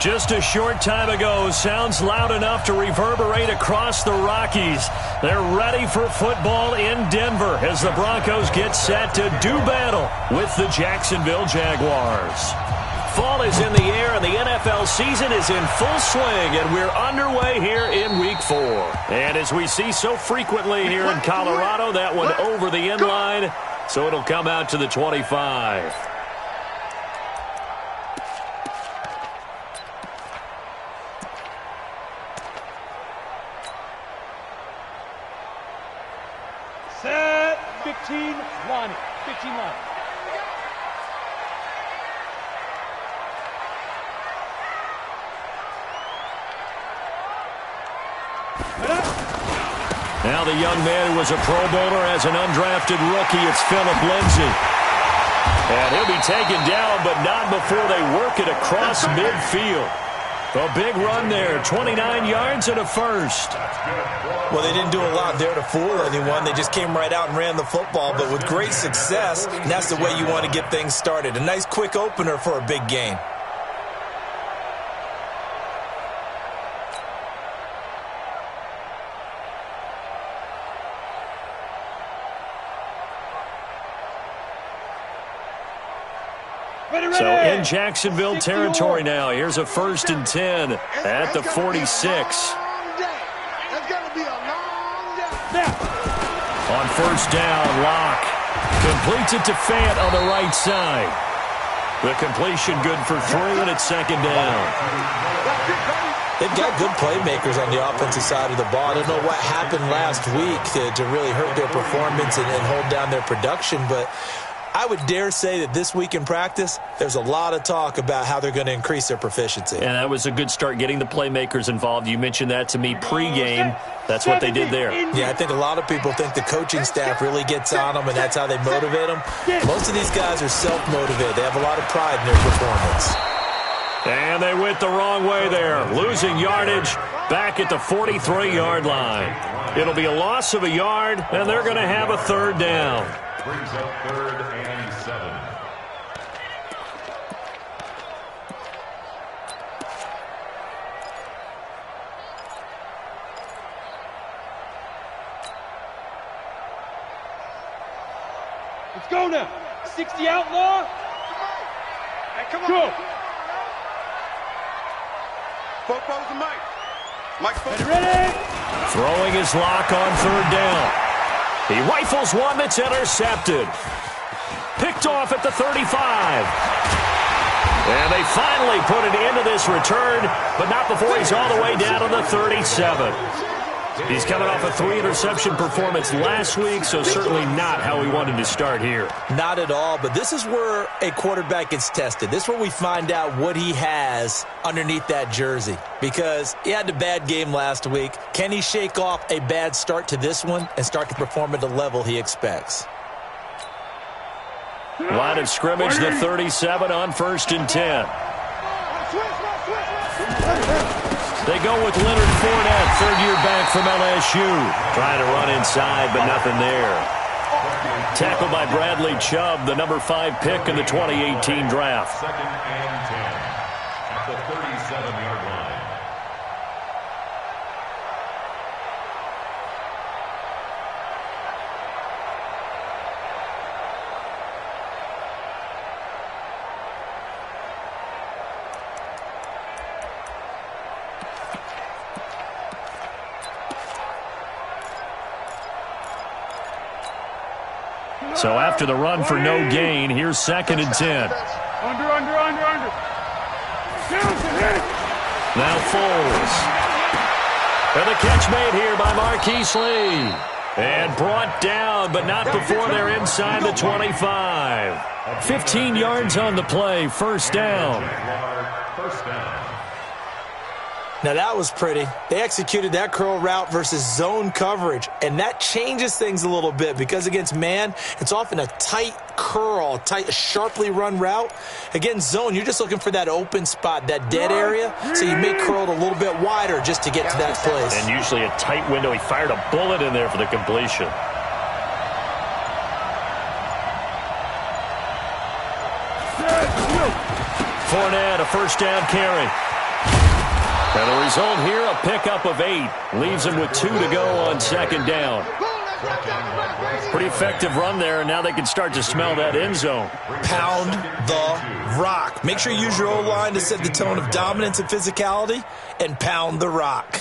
Just a short time ago, sounds loud enough to reverberate across the Rockies. They're ready for football in Denver as the Broncos get set to do battle with the Jacksonville Jaguars. Fall is in the air and the NFL season is in full swing, and we're underway here in Week 4. And as we see so frequently here in Colorado, that one over the end line, so it'll come out to the 25. Set, 15, line, 15 line. Now the young man who was a Pro Bowler as an undrafted rookie, it's Phillip Lindsay. And he'll be taken down, but not before they work it across midfield. A big run there, 29 yards and a first. Well, they didn't do a lot there to fool anyone. They just came right out and ran the football, but with great success, and that's the way you want to get things started. A nice quick opener for a big game. So in Jacksonville territory now. Here's a 1st and 10 at the 46. On 1st down, Locke completes it to Fant on the right side. The completion good for 3, and it's 2nd down. They've got good playmakers on the offensive side of the ball. I don't know what happened last week to really hurt their performance and hold down their production, but I would dare say that this week in practice, there's a lot of talk about how they're going to increase their proficiency. And that was a good start getting the playmakers involved. You mentioned that to me pregame. That's what they did there. Yeah, I think a lot of people think the coaching staff really gets on them, and that's how they motivate them. Most of these guys are self-motivated. They have a lot of pride in their performance. And they went the wrong way there, losing yardage back at the 43-yard line. It'll be a loss of a yard, and they're going to have a 3rd down. Brings up 3rd and 7. Let's go now. 60 outlaw. Hey, come on. Go. Popo's the Mike. Mike's Ready? Throwing his Lock on 3rd down. He rifles one that's intercepted. Picked off at the 35. And they finally put an end to this return, but not before he's all the way down on the 37. He's coming off a 3-interception performance last week, so certainly not how we wanted to start here. Not at all, but this is where a quarterback gets tested. This is where we find out what he has underneath that jersey, because he had a bad game last week. Can he shake off a bad start to this one and start to perform at the level he expects? Line of scrimmage, the 37 on 1st and 10. They go with Leonard Fournette, 3rd-year back from LSU. Trying to run inside, but nothing there. Tackled by Bradley Chubb, the number 5 pick in the 2018 draft. 2nd and 10 at the 37-yard line. So after the run for no gain, here's 2nd and 10. Under. Now Foles. And the catch made here by Marquise Lee. And brought down, but not before they're inside the 25. 15 yards on the play, 1st down. First down. Now that was pretty. They executed that curl route versus zone coverage, and that changes things a little bit because against man, it's often a tight curl, tight, sharply run route. Against zone, you're just looking for that open spot, that dead area, so you may curl it a little bit wider just to get to that place. And usually a tight window. He fired a bullet in there for the completion. Fournette, a 1st down carry. And the result here, a pickup of 8. Leaves him with 2 to go on second down. Pretty effective run there, and now they can start to smell that end zone. Pound the rock. Make sure you use your O-line to set the tone of dominance and physicality, and pound the rock.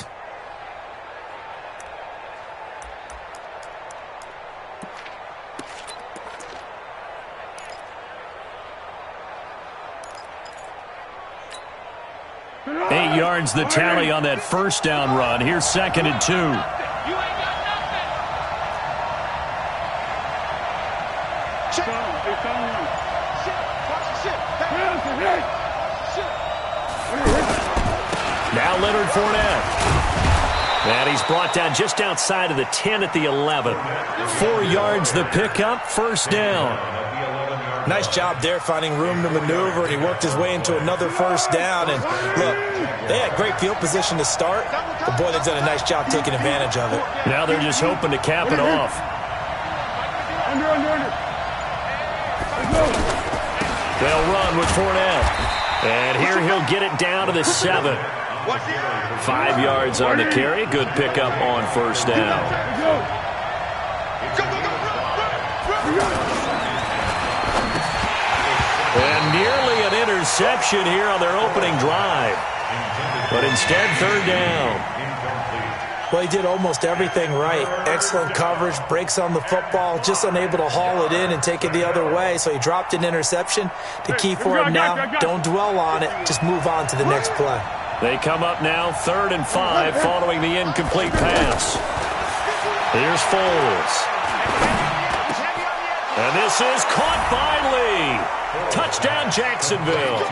Eight yards the tally on that first down run. Here's 2nd and 2. Now Leonard Fournette. And he's brought down just outside of the 10 at the 11. 4 yards the pickup, first down. Nice job there finding room to maneuver, and he worked his way into another first down. And look, they had great field position to start, but boy, they've done a nice job taking advantage of it. Now they're just hoping to cap it off. They'll run with Fournette. And here he'll get it down to the 7. 5 yards on the carry. Good pickup on first down. And nearly an interception here on their opening drive. But instead, third down. Well, he did almost everything right. Excellent coverage, breaks on the football, just unable to haul it in and take it the other way. So he dropped an interception. The key for him now, don't dwell on it. Just move on to the next play. They come up now 3rd and 5 following the incomplete pass. Here's Foles. And this is caught by Lee. Touchdown, Jacksonville.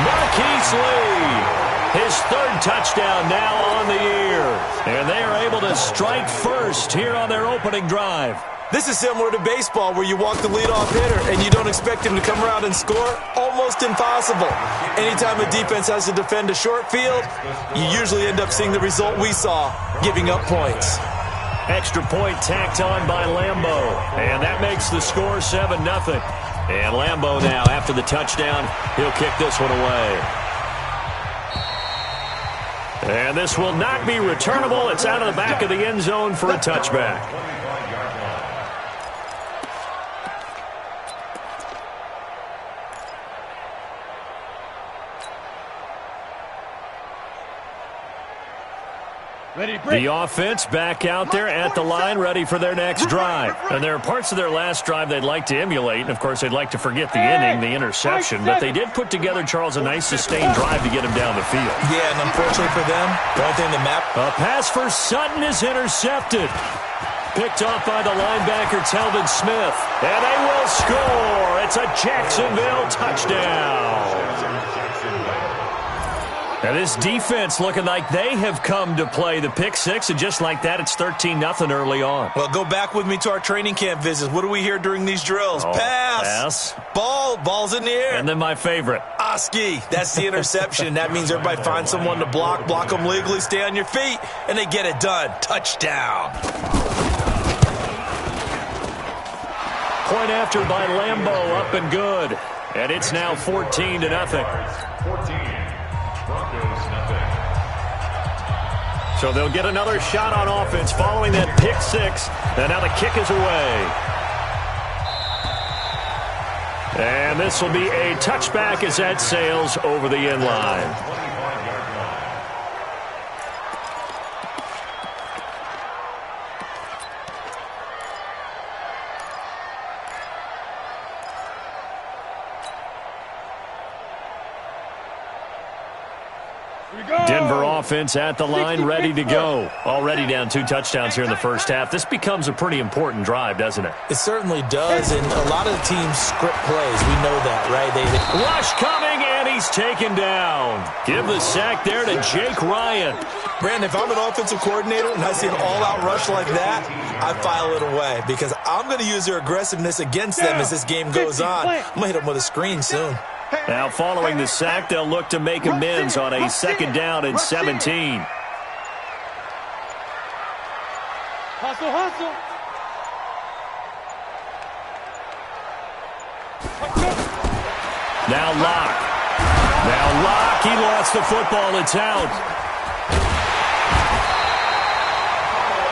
Marquise Lee. His 3rd touchdown now on the year. And they are able to strike first here on their opening drive. This is similar to baseball where you walk the leadoff hitter and you don't expect him to come around and score. Almost impossible. Anytime a defense has to defend a short field, you usually end up seeing the result we saw, giving up points. Extra point tacked on by Lambeau. And that makes the score 7-0. And Lambeau now, after the touchdown, he'll kick this one away. And this will not be returnable. It's out of the back of the end zone for a touchback. The offense back out there at the line, ready for their next drive. And there are parts of their last drive they'd like to emulate. And, of course, they'd like to forget the inning, the interception. But they did put together, Charles, a nice sustained drive to get him down the field. Yeah, and unfortunately for them, the only thing that matters. A pass for Sutton is intercepted. Picked off by the linebacker, Telvin Smith. And they will score. It's a Jacksonville touchdown. Now this defense looking like they have come to play the pick six, and just like that, it's 13-0 early on. Well, go back with me to our training camp visits. What do we hear during these drills? Pass. Ball's in the air. And then my favorite. Oski. That's the interception. That means everybody finds someone to block them legally, stay on your feet, and they get it done. Touchdown. Point after by Lambeau, up and good. And it's now 14-0. 14. Broncos, nothing. So they'll get another shot on offense following that pick six. And now the kick is away. And this will be a touchback as that sails over the end line. Denver offense at the line, ready to go. Already down 2 touchdowns here in the first half. This becomes a pretty important drive, doesn't it? It certainly does, and a lot of the teams script plays. We know that, right? Rush coming, and he's taken down. Give the sack there to Jake Ryan. Brandon, if I'm an offensive coordinator and I see an all-out rush like that, I file it away because I'm going to use their aggressiveness against them as this game goes on. I'm going to hit them with a screen soon. Now following the sack, they'll look to make amends on a second down and 17. Hustle. Now Locke. Now Locke, he lost the football. It's out.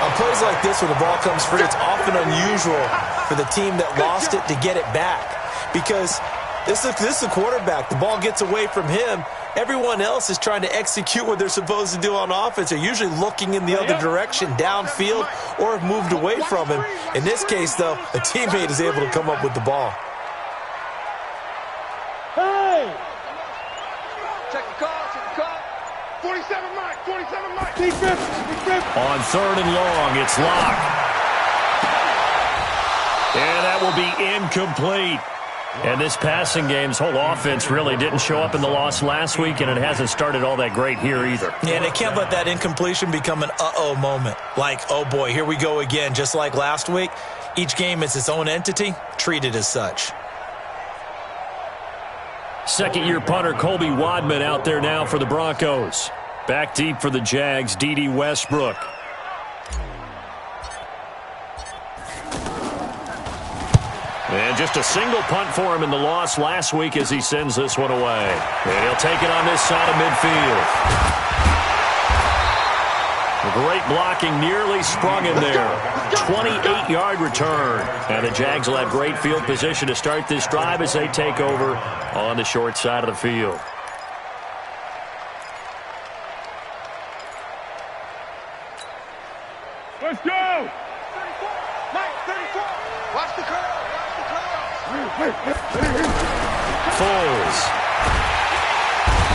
On plays like this, when the ball comes free, it's often unusual for the team that lost it to get it back. Because this is a quarterback. The ball gets away from him. Everyone else is trying to execute what they're supposed to do on offense. They're usually looking in the other direction, downfield, or have moved away from him. In this case, though, a teammate is able to come up with the ball. Hey! Check the call, check the call. 47 Mike, 47 Mike. Defense. On 3rd and long, it's Locke. And that will be incomplete. And this passing game's whole offense really didn't show up in the loss last week, and it hasn't started all that great here either. Yeah, and they can't let that incompletion become an uh-oh moment. Like, oh boy, here we go again, just like last week. Each game is its own entity, treated as such. Second-year punter Colby Wadman out there now for the Broncos. Back deep for the Jags, D.D. Westbrook. And just a single punt for him in the loss last week as he sends this one away. And he'll take it on this side of midfield. Great blocking, nearly sprung him there. 28-yard return. And the Jags will have great field position to start this drive as they take over on the short side of the field. Let's go! Mike, 34. Watch the curl. Foles.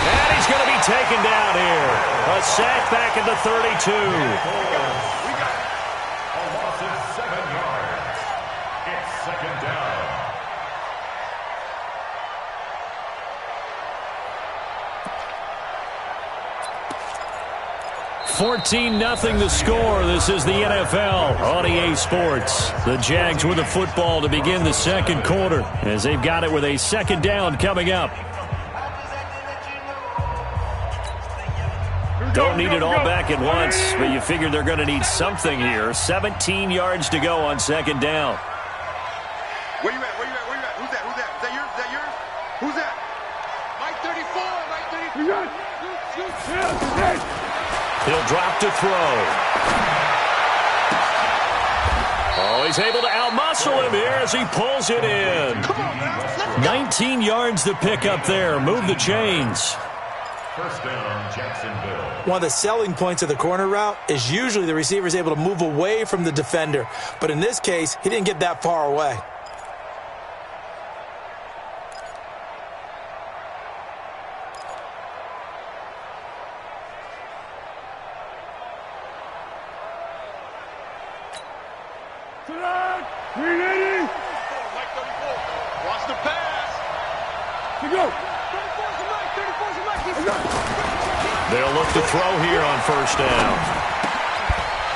And he's going to be taken down here. A sack back at the 32. A loss of 7 yards. It's 2nd down. 14-0 the score. This is the NFL on EA Sports. The Jags with the football to begin the second quarter as they've got it with a 2nd down coming up. Don't need it all back at once, but you figure they're going to need something here. 17 yards to go on 2nd down. Where you at? Where you at? Where you at? Who's that? Who's that? Is that yours? Is that yours? Who's that? Mike 34. Mike 34. He'll drop to throw. Oh, he's able to outmuscle him here as he pulls it in. 19 yards to pick up there. Move the chains. 1st down, Jacksonville. One of the selling points of the corner route is usually the receiver is able to move away from the defender. But in this case, he didn't get that far away. Mike 34. Watch the pass. To go. 34's Mike. 34's Mike. They'll look to throw here on 1st down.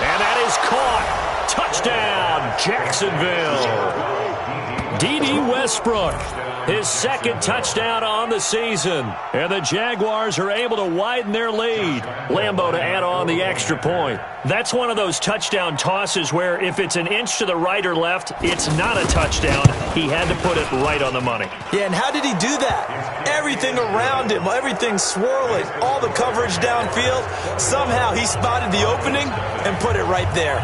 And that is caught. Touchdown, Jacksonville. D.D. Westbrook, his 2nd touchdown on the season. And the Jaguars are able to widen their lead. Lambeau to add on the extra point. That's one of those touchdown tosses where if it's an inch to the right or left, it's not a touchdown. He had to put it right on the money. Yeah, and how did he do that? Everything around him, everything swirling, all the coverage downfield. Somehow he spotted the opening and put it right there.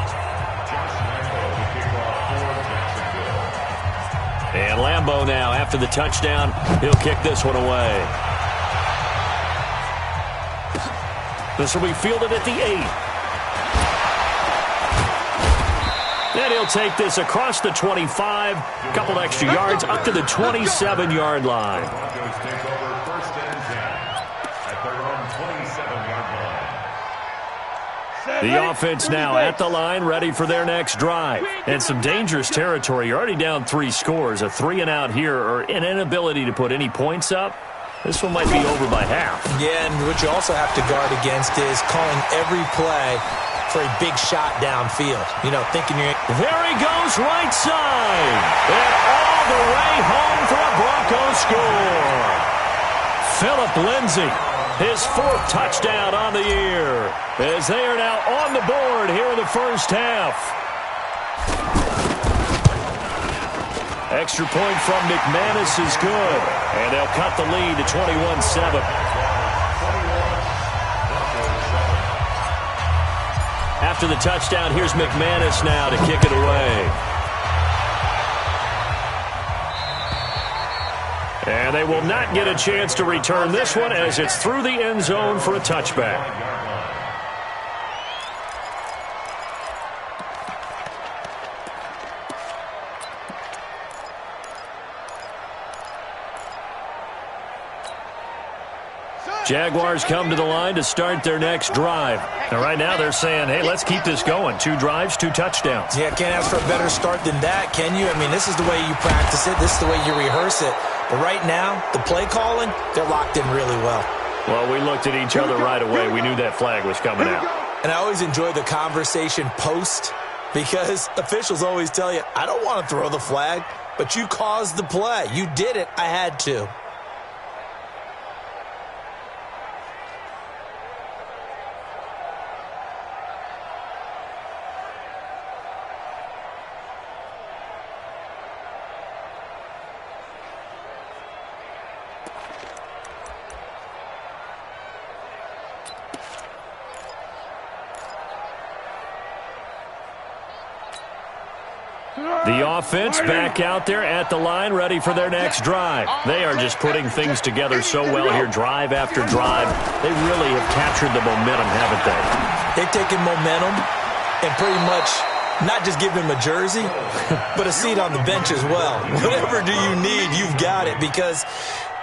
And Lambeau now, after the touchdown, he'll kick this one away. This will be fielded at the 8. And he'll take this across the 25, a couple extra yards, up to the 27-yard line. Broncos take over 1st and 10 at their own 27-yard line. The offense now at the line, ready for their next drive. And some dangerous territory. You're already down 3 scores. A 3-and-out here or an inability to put any points up. This one might be over by half. Yeah, and what you also have to guard against is calling every play for a big shot downfield. You know, thinking you're... There he goes right side. And all the way home for a Broncos score. Phillip Lindsay, his 4th touchdown on the year, as they are now on the board here in the 1st half. Extra point from McManus is good. And they'll cut the lead to 21-7. After the touchdown, here's McManus now to kick it away. And they will not get a chance to return this one as it's through the end zone for a touchback. Jaguars come to the line to start their next drive. And right now they're saying, hey, let's keep this going. 2 drives, 2 touchdowns. Yeah, can't ask for a better start than that, can you? I mean, this is the way you practice it. This is the way you rehearse it. But right now, the play calling, they're locked in really well. Well, we looked at each other right away. We knew that flag was coming out. And I always enjoy the conversation post because officials always tell you, I don't want to throw the flag, but you caused the play. You did it. I had to. The offense back out there at the line, ready for their next drive. They are just putting things together so well here, drive after drive. They really have captured the momentum, haven't they? They've taken momentum and pretty much not just give him a jersey, but a seat on the bench as well. Whatever do you need, you've got it, because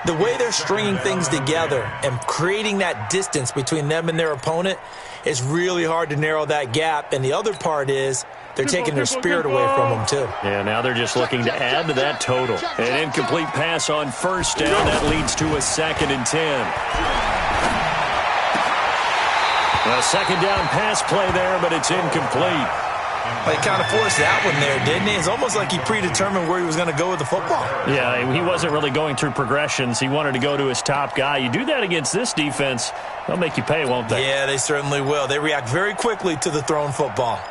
the way they're stringing things together and creating that distance between them and their opponent is really hard to narrow that gap. And the other part is they're taking their spirit away from them, too. Yeah, now they're just looking to add to that total. An incomplete pass on first down. That leads to a 2nd and 10. A second down pass play there, but it's incomplete. He kind of forced that one there, didn't he? It's almost like he predetermined where he was going to go with the football. Yeah, he wasn't really going through progressions. He wanted to go to his top guy. You do that against this defense, they'll make you pay, won't they? Yeah, they certainly will. They react very quickly to the thrown football.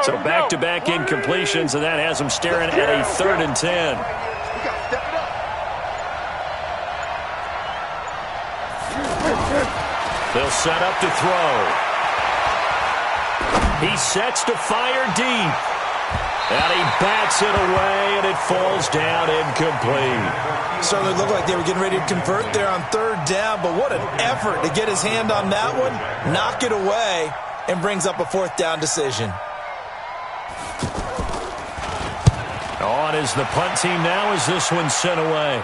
So back-to-back incompletions, and that has them staring at a 3rd and 10. They'll set up to throw. He sets to fire deep. And he bats it away, and it falls down incomplete. Certainly looked like they were getting ready to convert there on 3rd down, but what an effort to get his hand on that one, knock it away, and brings up a 4th down decision. On is the punt team now as this one's sent away.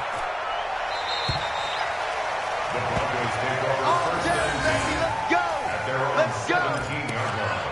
The Broncos take over first and 10 at their own 17-yard line.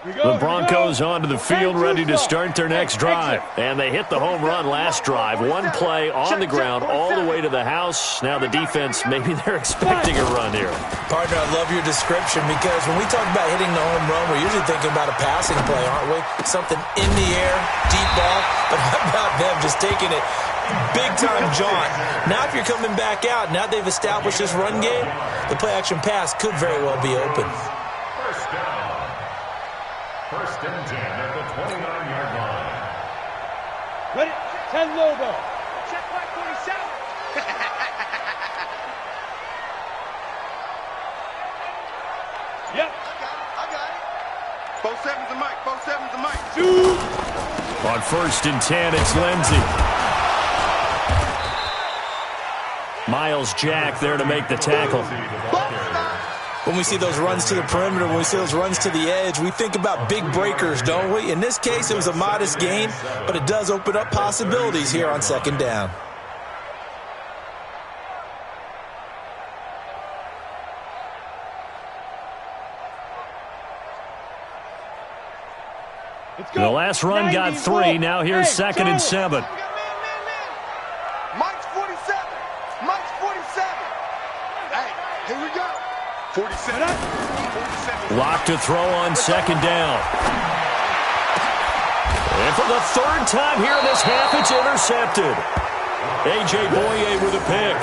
The Broncos onto the field ready to start their next drive. And they hit the home run last drive. One play on the ground all the way to the house. Now the defense, maybe they're expecting a run here. Partner, I love your description because when we talk about hitting the home run, we're usually thinking about a passing play, aren't we? Something in the air, deep ball. But how about them just taking it big-time jaunt? Now if you're coming back out, now they've established this run game, the play-action pass could very well be open. First down. 1st and 10 at the 29-yard line. Ready? 10 logo. Check back 47. Yep. I got it. 47's the mic. 47's the mic. On 1st and 10, it's Lindsey. Miles Jack there to make the tackle. When we see those runs to the perimeter, when we see those runs to the edge, we think about big breakers, don't we? In this case, it was a modest gain, but it does open up possibilities here on 2nd down. The last run got 3. Now here's second and 7. Mike's 47. Mike's 47. Hey, here we go. 47. 47. Lock to throw on second down. And for the third time here in this half, it's intercepted. A.J. Boye with a pick.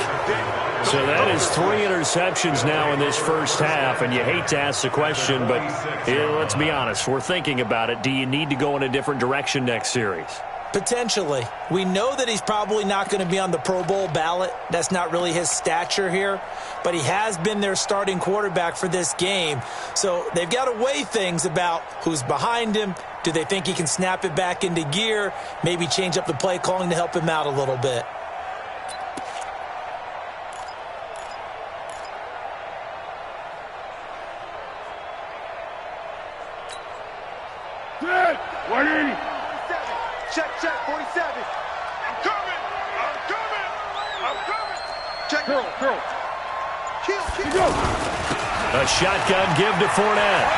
So that is 3 interceptions now in this first half, and you hate to ask the question, but let's be honest, we're thinking about it. Do you need to go in a different direction next series? Potentially. We know that he's probably not going to be on the Pro Bowl ballot. That's not really his stature here, but he has been their starting quarterback for this game. So they've got to weigh things about who's behind him. Do they think he can snap it back into gear? Maybe change up the play calling to help him out a little bit. Good. 180. Check, 47. I'm coming. I'm coming. I'm coming. Check. Curl. Kill. Go. A shotgun give to Fournette.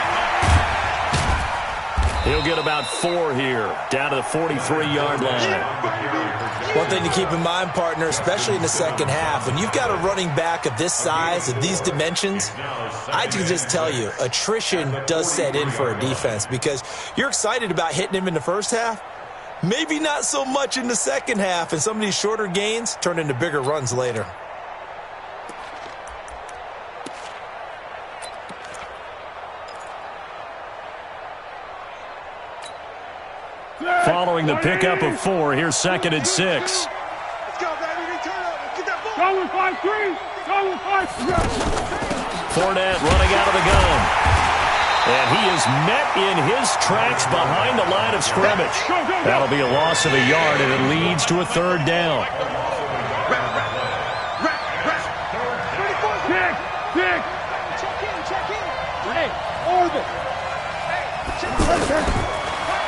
He'll get about 4 here, down to the 43-yard line. One thing to keep in mind, partner, especially in the second half, when you've got a running back of this size, of these dimensions, I can just tell you, attrition does set in for a defense because you're excited about hitting him in the first half, maybe not so much in the second half, and some of these shorter gains turn into bigger runs later. Following the pickup of 4, here's second and 6. Let's go, baby. Turn up. Get that ball. Go with 5-3. Go with 5-3. Fournette running out of the gun. And he is met in his tracks behind the line of scrimmage. That'll be a loss of a yard, and it leads to a third down. Pick. Check in. Hey, orbit.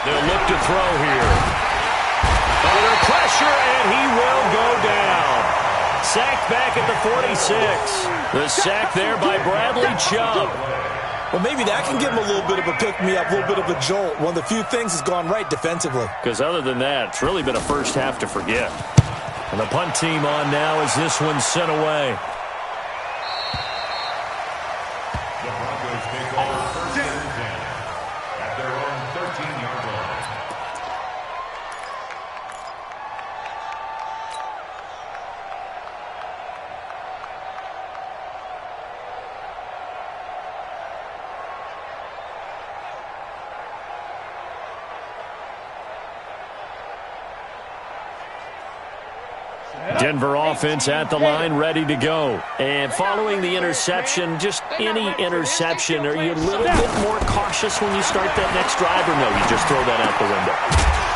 They'll look to throw here. Under pressure, and he will go down. Sacked back at the 46. The sack there by Bradley Chubb. Well, maybe that can give him a little bit of a pick-me-up, a little bit of a jolt. One of the few things has gone right defensively. Because other than that, it's really been a first half to forget. And the punt team on now as this one's sent away. The Broncos take over first and 10 at their own 13-yard line. Denver offense at the line, ready to go. And following the interception, just any interception, are you a little bit more cautious when you start that next drive, or no, you just throw that out the window?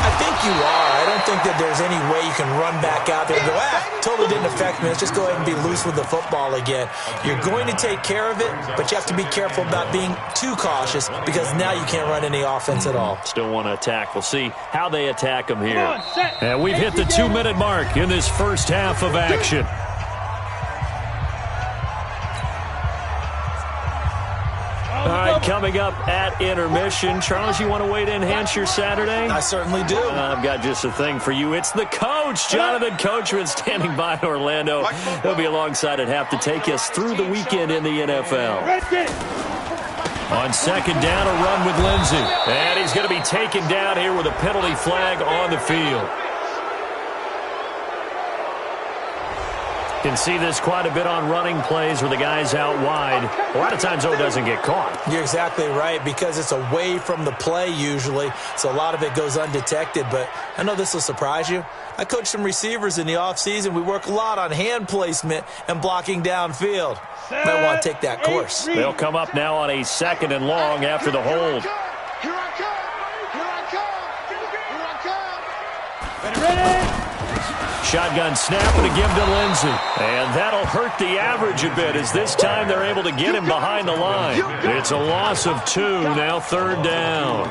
I think you are. I don't think that there's any way you can run back out there and go, totally didn't affect me. Let's just go ahead and be loose with the football again. You're going to take care of it, but you have to be careful about being too cautious because now you can't run any offense at all. Still want to attack. We'll see how they attack them here. And we've hit the 2-minute mark in this first half of action. All right, coming up at intermission. Charles, you want to wait to enhance your Saturday? I certainly do. I've got just a thing for you. It's the coach, Jonathan Coachman, standing by in Orlando. He'll be alongside at half to take us through the weekend in the NFL. On second down, a run with Lindsey. And he's going to be taken down here with a penalty flag on the field. Can see this quite a bit on running plays where the guy's out wide. A lot of times, though, it doesn't get caught. You're exactly right because it's away from the play usually, so a lot of it goes undetected. But I know this will surprise you. I coach some receivers in the offseason. We work a lot on hand placement and blocking downfield. Might want to take that course. They'll come up now on a second and long after the hold. Here I come. Ready. Shotgun snap and a give to Lindsey. And that'll hurt the average a bit as this time they're able to get him behind the line. It's a loss of 2, now third down.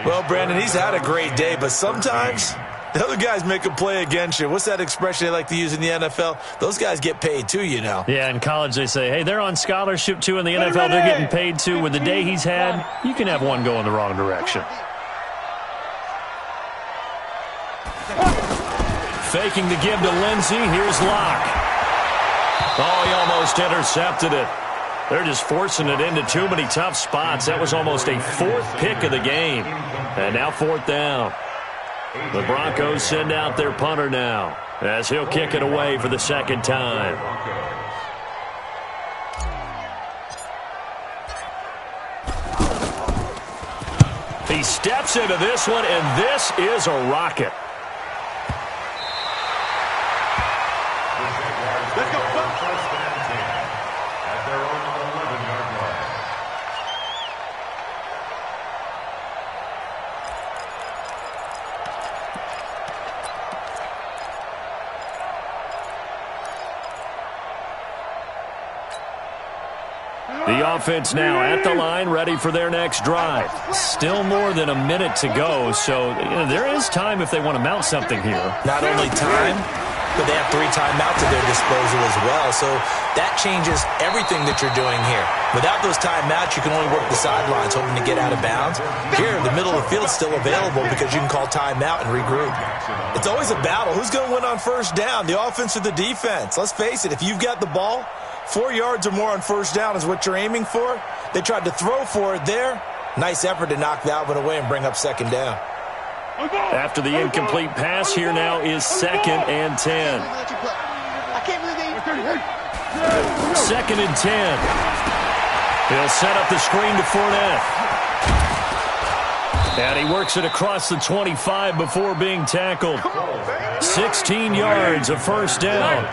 Well, Brandon, he's had a great day, but sometimes the other guys make a play against you. What's that expression they like to use in the NFL? Those guys get paid too, you know. Yeah, in college they say, hey, they're on scholarship too. In the NFL, they're getting paid too. With the day he's had, you can have one go in the wrong direction. faking the give to Lindsey. Here's Locke. Oh, he almost intercepted it. They're just forcing it into too many tough spots. That was almost a fourth pick of the game. And now fourth down. The Broncos send out their punter now as he'll kick it away for the second time. He steps into this one, and this is a rocket. Let's go. First and 10 at their own 11-yard line. The offense now at the line, ready for their next drive. Still more than a minute to go, so there is time if they want to mount something here. Not only time, but they have 3 timeouts at their disposal as well. So that changes everything that you're doing here. Without those timeouts, you can only work the sidelines, hoping to get out of bounds. Here, the middle of the field is still available because you can call timeout and regroup. It's always a battle. Who's going to win on first down, the offense or the defense? Let's face it, if you've got the ball, 4 yards or more on first down is what you're aiming for. They tried to throw for it there. Nice effort to knock that one away and bring up second down. After the incomplete pass, here now is 2nd and 10. Second and 10. He'll set up the screen to Fournette. And he works it across the 25 before being tackled. 16 yards of first down.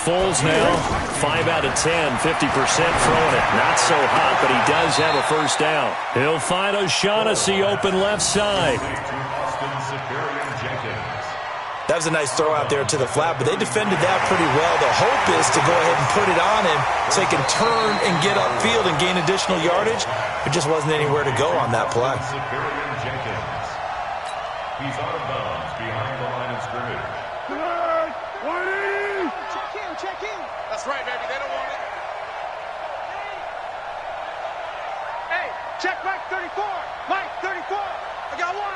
Foles now, 5 out of 10, 50% throwing it. Not so hot, but he does have a first down. He'll find O'Shaughnessy open left side. That was a nice throw out there to the flat, but they defended that pretty well. The hope is to go ahead and put it on him so he can turn and get upfield and gain additional yardage. There just wasn't anywhere to go on that play. He's out of bounds behind the line of scrimmage. Check in. That's right, baby. They don't want it. Hey, check Mike 34. Mike 34. I got one.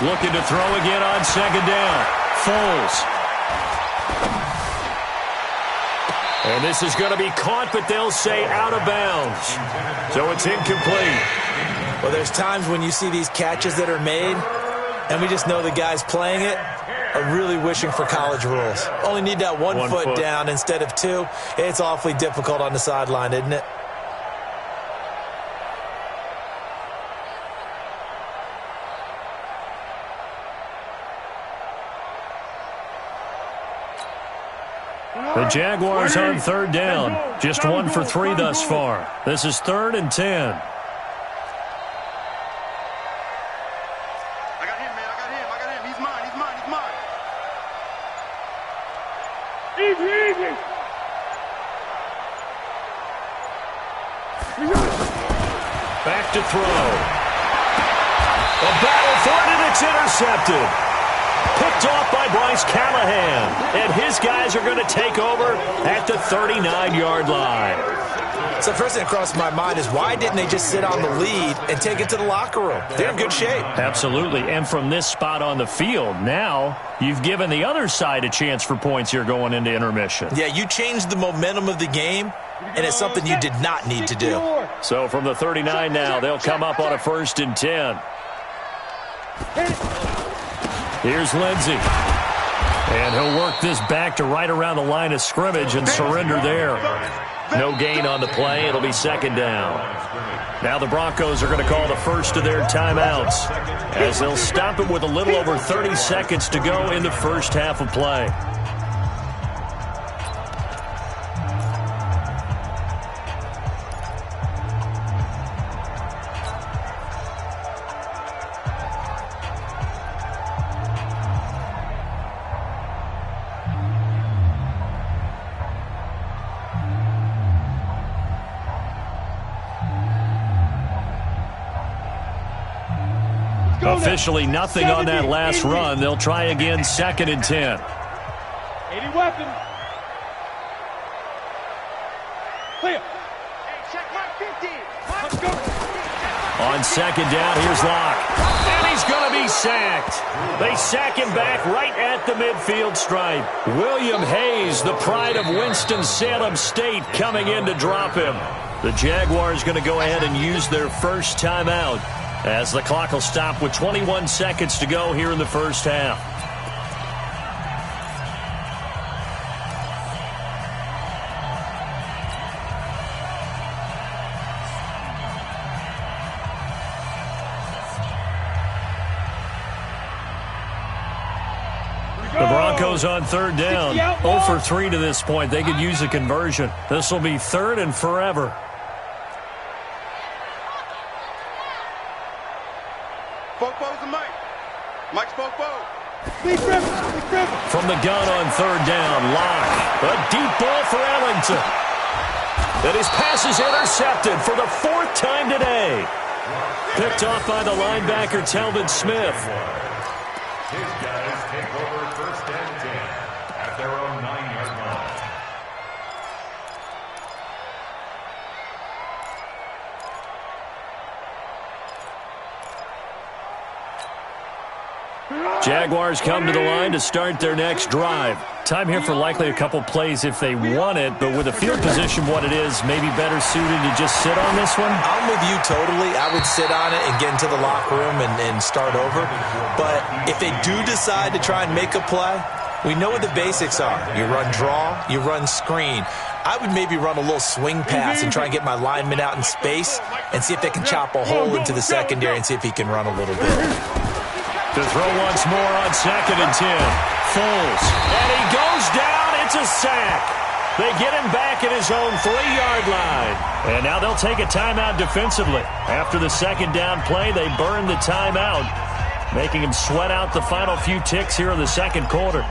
Looking to throw again on second down. Foles. And this is going to be caught, but they'll say out of bounds. So it's incomplete. Well, there's times when you see these catches that are made, and we just know the guys playing it are really wishing for college rules. Only need that one foot down instead of 2. It's awfully difficult on the sideline, isn't it? The Jaguars on third down. Just 1 for 3 thus far. This is 3rd and 10. Easy. Back to throw. A battle for it, and it's intercepted. Picked off by Bryce Callahan. And his guys are going to take over at the 39-yard line. So first thing that crossed my mind is why didn't they just sit on the lead and take it to the locker room? They're in good shape. Absolutely. And from this spot on the field, now you've given the other side a chance for points here going into intermission. Yeah, you changed the momentum of the game, and it's something you did not need to do. So from the 39 now, they'll come up on a 1st and 10. Here's Lindsey. And he'll work this back to right around the line of scrimmage and surrender there. No gain on the play. It'll be second down. Now the Broncos are going to call the first of their timeouts as they'll stop it with a little over 30 seconds to go in the first half of play. Officially nothing on that last run. They'll try again, 2nd and 10. 80 weapons. Clear. Hey, check Mike 50. Let's go. On second down, here's Locke. And he's going to be sacked. They sack him back right at the midfield stripe. William Hayes, the pride of Winston-Salem State, coming in to drop him. The Jaguars going to go ahead and use their first timeout as the clock will stop with 21 seconds to go here in the first half. The Broncos on third down. 0 for 3 to this point. They could use a conversion. This will be third and forever. Fofo's the Mike. Mike's Fofo. From the gun on third down, Locke. A deep ball for Ellington. And his pass is intercepted for the 4th time today. Picked off by the linebacker, Telvin Smith. His guys take over first and 10 at their own 9-yard line. Jaguars come to the line to start their next drive. Time here for likely a couple plays if they want it, but with the field position what it is, maybe better suited to just sit on this one? I'm with you totally. I would sit on it and get into the locker room and start over. But if they do decide to try and make a play, we know what the basics are. You run draw, you run screen. I would maybe run a little swing pass and try and get my lineman out in space and see if they can chop a hole into the secondary and see if he can run a little bit. To throw once more on second and 10. Foles. And he goes down. It's a sack. They get him back at his own 3-yard line. And now they'll take a timeout defensively. After the second down play, they burn the timeout, making him sweat out the final few ticks here in the second quarter.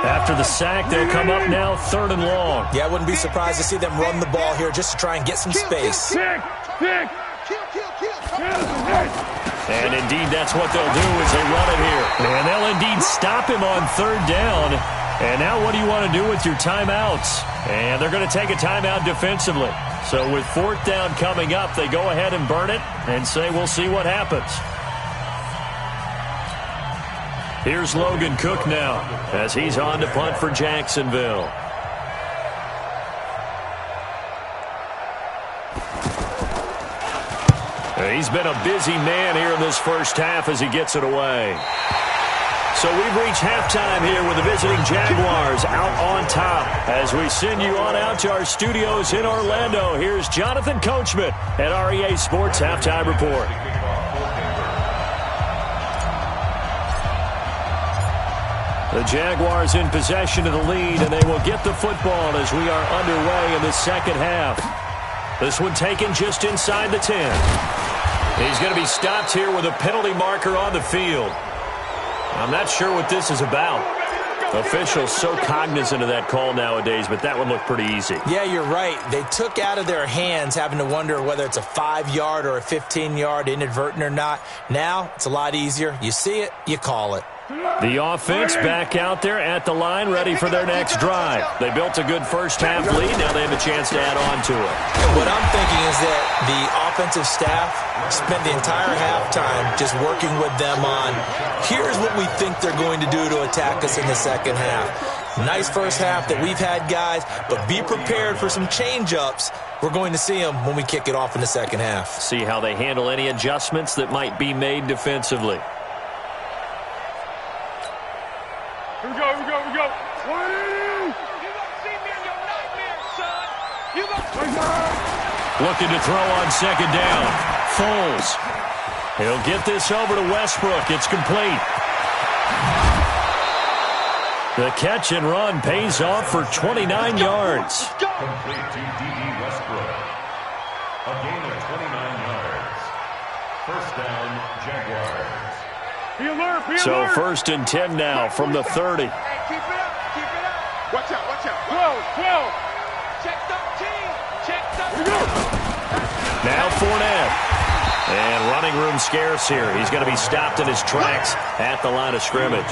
After the sack, they'll come up now 3rd and long. Yeah, I wouldn't be surprised to see them run the ball here just to try and get some space. And indeed, that's what they'll do as they run it here. And they'll indeed stop him on 3rd down. And now what do you want to do with your timeouts? And they're going to take a timeout defensively. So with 4th down coming up, they go ahead and burn it and say we'll see what happens. Here's Logan Cook now as he's on to punt for Jacksonville. He's been a busy man here in this first half as he gets it away. So we've reached halftime here with the visiting Jaguars out on top. As we send you on out to our studios in Orlando, here's Jonathan Coachman at REA Sports Halftime Report. The Jaguars in possession of the lead, and they will get the football as we are underway in the second half. This one taken just inside the 10. He's going to be stopped here with a penalty marker on the field. I'm not sure what this is about. Officials so cognizant of that call nowadays, but that one looked pretty easy. Yeah, you're right. They took out of their hands having to wonder whether it's a 5-yard or a 15-yard inadvertent or not. Now, it's a lot easier. You see it, you call it. The offense back out there at the line, ready for their next drive. They built a good first-half lead. Now they have a chance to add on to it. What I'm thinking is that the offensive staff spent the entire halftime just working with them on, here's what we think they're going to do to attack us in the second half. Nice first half that we've had, guys, but be prepared for some change-ups. We're going to see them when we kick it off in the second half. See how they handle any adjustments that might be made defensively. Here we go. 180! You gonna see me in your nightmares, son. You gonna... Looking to throw on second down. Foles. He'll get this over to Westbrook. It's complete. The catch and run pays off for 29 yards. Complete to D.D. Westbrook. A gain of 29 yards. First down, Jaguars. Be alert, So 1st and 10 now from the 30. Hey, keep it up. Watch out. 12. Check 13. Check 13. Now Fournette. And running room scarce here. He's going to be stopped in his tracks at the line of scrimmage.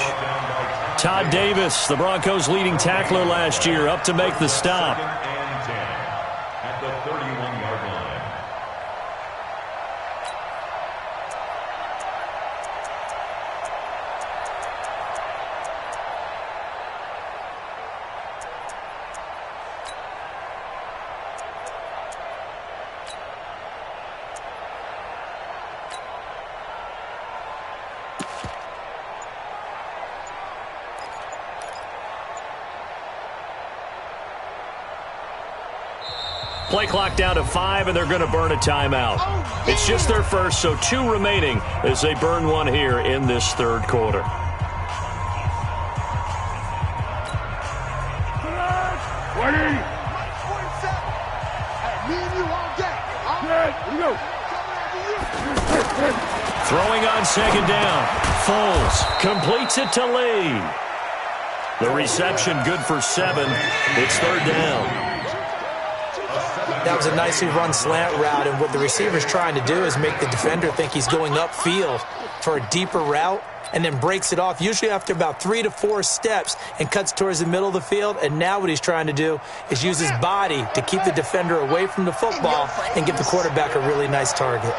Todd Davis, the Broncos' leading tackler last year, up to make the stop. At the 31-yard Play clock down to 5, and they're going to burn a timeout. It's just their first, so 2 remaining as they burn one here in this third quarter. Throwing on second down. Foles completes it to Lee. The reception good for 7. It's third down. That was a nicely run slant route, and what the receiver's trying to do is make the defender think he's going upfield for a deeper route and then breaks it off, usually after about 3 to 4 steps, and cuts towards the middle of the field. And now what he's trying to do is use his body to keep the defender away from the football and give the quarterback a really nice target.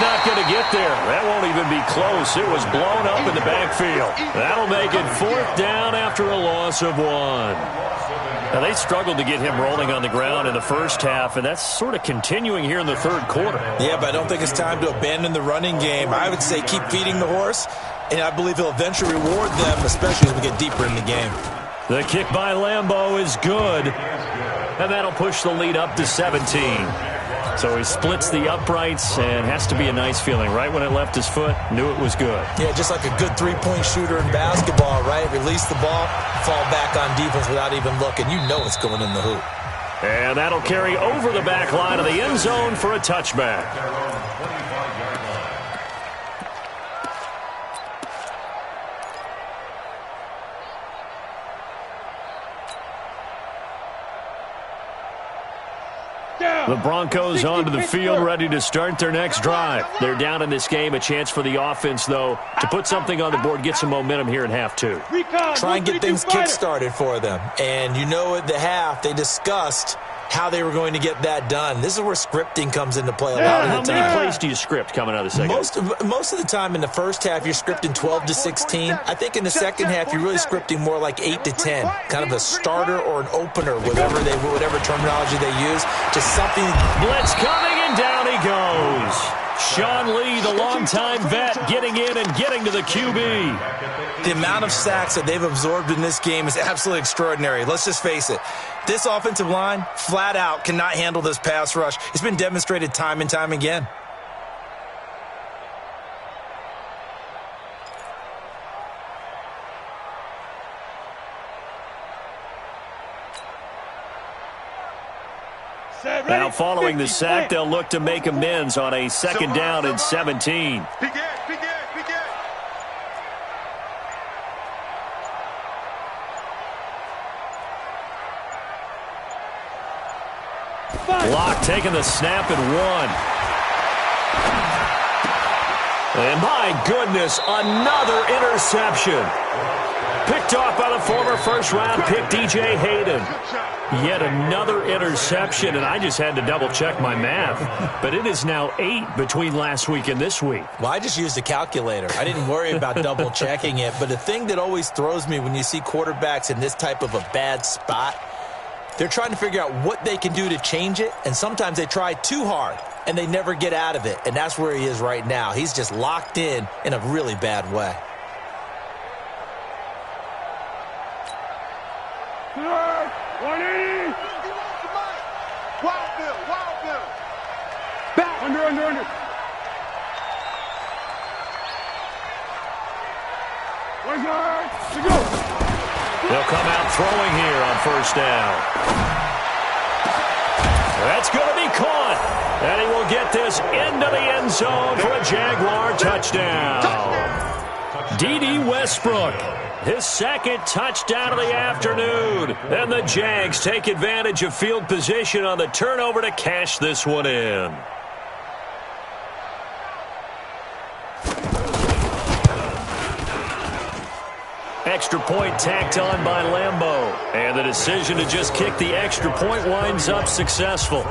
Not going to get there. That won't even be close. It was blown up in the backfield. That'll make it 4th down after a loss of 1. Now, they struggled to get him rolling on the ground in the first half, and that's sort of continuing here in the third quarter. Yeah, but I don't think it's time to abandon the running game. I would say keep feeding the horse, and I believe he'll eventually reward them, especially as we get deeper in the game. The kick by Lambeau is good, and that'll push the lead up to 17. So he splits the uprights, and has to be a nice feeling. Right when it left his foot, knew it was good. Yeah, just like a good three-point shooter in basketball, right? Release the ball, fall back on defense without even looking. You know it's going in the hoop. And that'll carry over the back line of the end zone for a touchback. The Broncos onto the field, ready to start their next drive. They're down in this game. A chance for the offense, though, to put something on the board, get some momentum here in half 2. Try and get things kick-started for them. And you know at the half, they discussed how they were going to get that done. This is where scripting comes into play a lot of the time. How many plays do you script coming out of the second? Most of the time in the first half, you're scripting 12 to 16. I think in the second half, you're really scripting more like 8 to 10. Kind of a starter or an opener, whatever terminology they use. Just something. Blitz coming, and down he goes. Sean Lee, the longtime vet, getting in and getting to the QB. The amount of sacks that they've absorbed in this game is absolutely extraordinary. Let's just face it. This offensive line, flat out, cannot handle this pass rush. It's been demonstrated time and time again. Now following the sack, they'll look to make amends on a second down and 17. Block taking the snap and 1. And my goodness, another interception. Picked off by the former first-round pick, DJ Hayden. Yet another interception, and I just had to double-check my math. But it is now 8 between last week and this week. Well, I just used a calculator. I didn't worry about double-checking it. But the thing that always throws me when you see quarterbacks in this type of a bad spot, they're trying to figure out what they can do to change it, and sometimes they try too hard, and they never get out of it. And that's where he is right now. He's just locked in a really bad way. Back. Under. They'll come out throwing here on first down. That's going to be caught. And he will get this into the end zone for a Jaguar touchdown. D.D. Westbrook, his second touchdown of the afternoon. And the Jags take advantage of field position on the turnover to cash this one in. Extra point tacked on by Lambeau. And the decision to just kick the extra point winds up successful.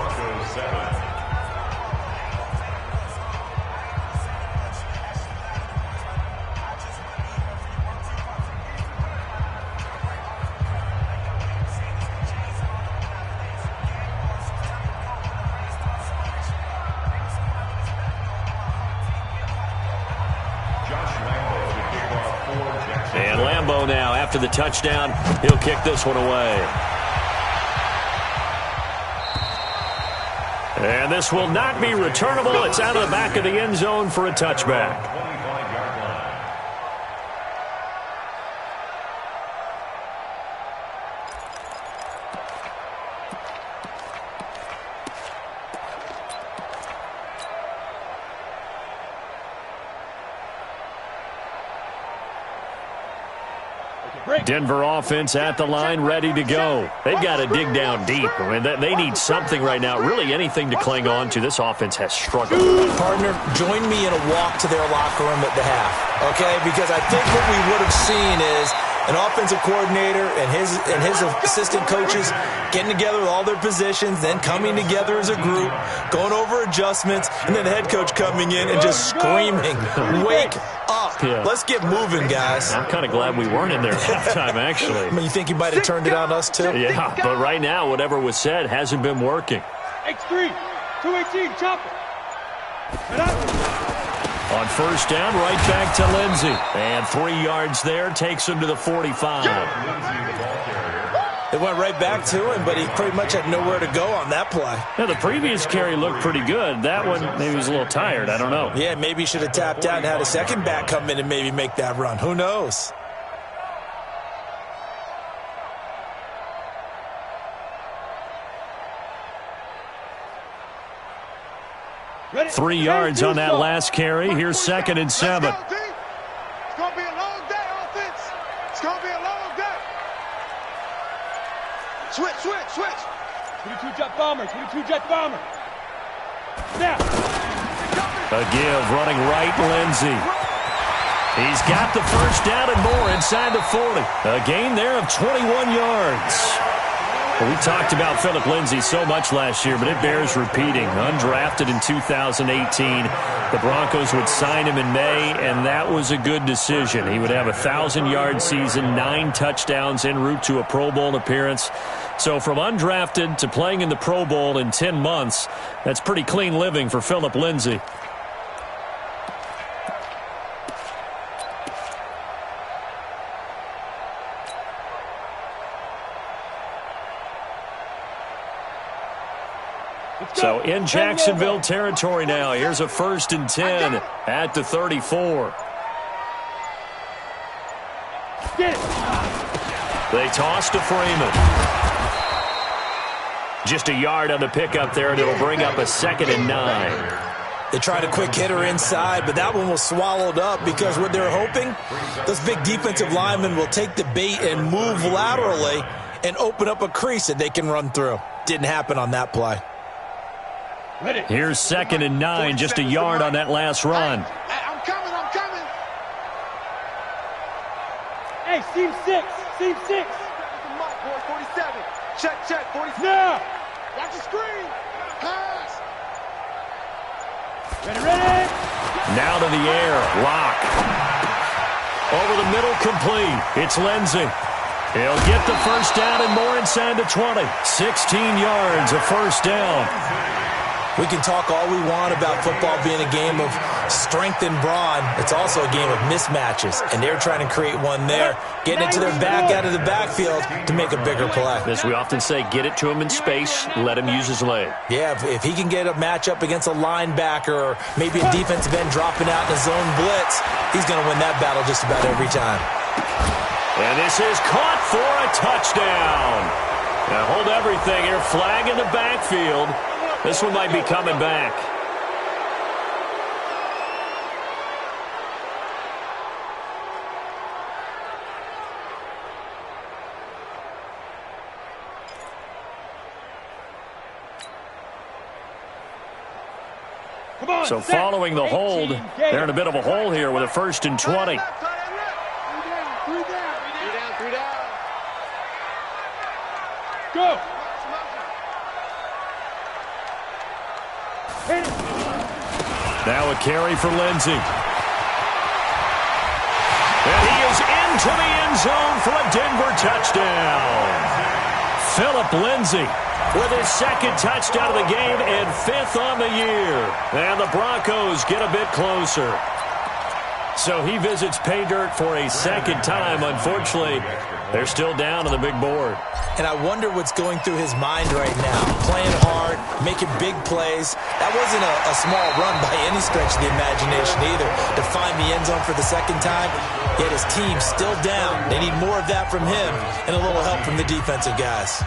And Lambeau now, after the touchdown, he'll kick this one away. And this will not be returnable. It's out of the back of the end zone for a touchback. Denver offense at the line, ready to go. They've got to dig down deep. I mean, they need something right now, really anything to cling on to. This offense has struggled. Partner, join me in a walk to their locker room at the half, okay? Because I think what we would have seen is an offensive coordinator and his assistant coaches getting together with all their positions, then coming together as a group, going over adjustments, and then the head coach coming in and just screaming, "Wake up. Yeah. Let's get moving, guys." I'm kind of glad we weren't in there at halftime, actually. I mean, you think you might have turned it on us, too? Yeah, but right now, whatever was said hasn't been working. X3, 218, chopper. On first down, right back to Lindsey. And 3 yards there, takes him to the 45. It went right back to him, but he pretty much had nowhere to go on that play. Now, the previous carry looked pretty good. That one, maybe he was a little tired. I don't know. Yeah, maybe he should have tapped out and had a second back come in and maybe make that run. Who knows? Ready? 3 yards on that last carry. Here's 2nd and 7. It's going to be a long day, offense. It's going to be a long day. Switch. 22 jet bomber. Now. A give, running right, Lindsey. He's got the first down and more inside the 40. A gain there of 21 yards. Well, we talked about Philip Lindsey so much last year, but it bears repeating. Undrafted in 2018. The Broncos would sign him in May, and that was a good decision. He would have a 1,000-yard season, 9 touchdowns en route to a Pro Bowl appearance. So from undrafted to playing in the Pro Bowl in 10 months, that's pretty clean living for Philip Lindsey. So in Jacksonville territory now. Here's a 1st and 10 at the 34. They toss to Freeman. Just a yard on the pickup there, and it'll bring up a 2nd and 9. They tried a quick hitter inside, but that one was swallowed up because what they're hoping, those big defensive linemen will take the bait and move laterally and open up a crease that they can run through. Didn't happen on that play. Here's 2nd and 9, just a yard on that last run. Hey, I'm coming. Hey, seam 6. 47. Check, 47. Now. Watch the screen. Pass. Ready. Now to the air, Lock. Over the middle, complete. It's Lindsey. He'll get the first down and more inside the 20. 16 yards, a first down. We can talk all we want about football being a game of strength and brawn. It's also a game of mismatches, and they're trying to create one there, getting it to their back out of the backfield to make a bigger play. As we often say, get it to him in space, let him use his leg. Yeah, if he can get a matchup against a linebacker or maybe a defensive end dropping out in a zone blitz, he's going to win that battle just about every time. And this is caught for a touchdown. Now hold everything here. Flag in the backfield. This one might be coming back. So following the hold, they're in a bit of a hole here with a 1st and 20. Three down. Go. Now a carry for Lindsey. And he is into the end zone for a Denver touchdown. Philip Lindsey with his 2nd touchdown of the game and 5th on the year. And the Broncos get a bit closer. So he visits pay dirt for a second time. Unfortunately, they're still down on the big board. And I wonder what's going through his mind right now. Playing hard, making big plays. That wasn't a small run by any stretch of the imagination either. To find the end zone for the second time, yet his team still down. They need more of that from him and a little help from the defensive guys.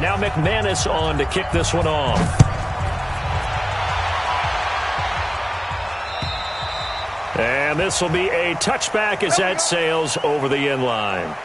Now McManus on to kick this one off. And this will be a touchback as that sails over the end line.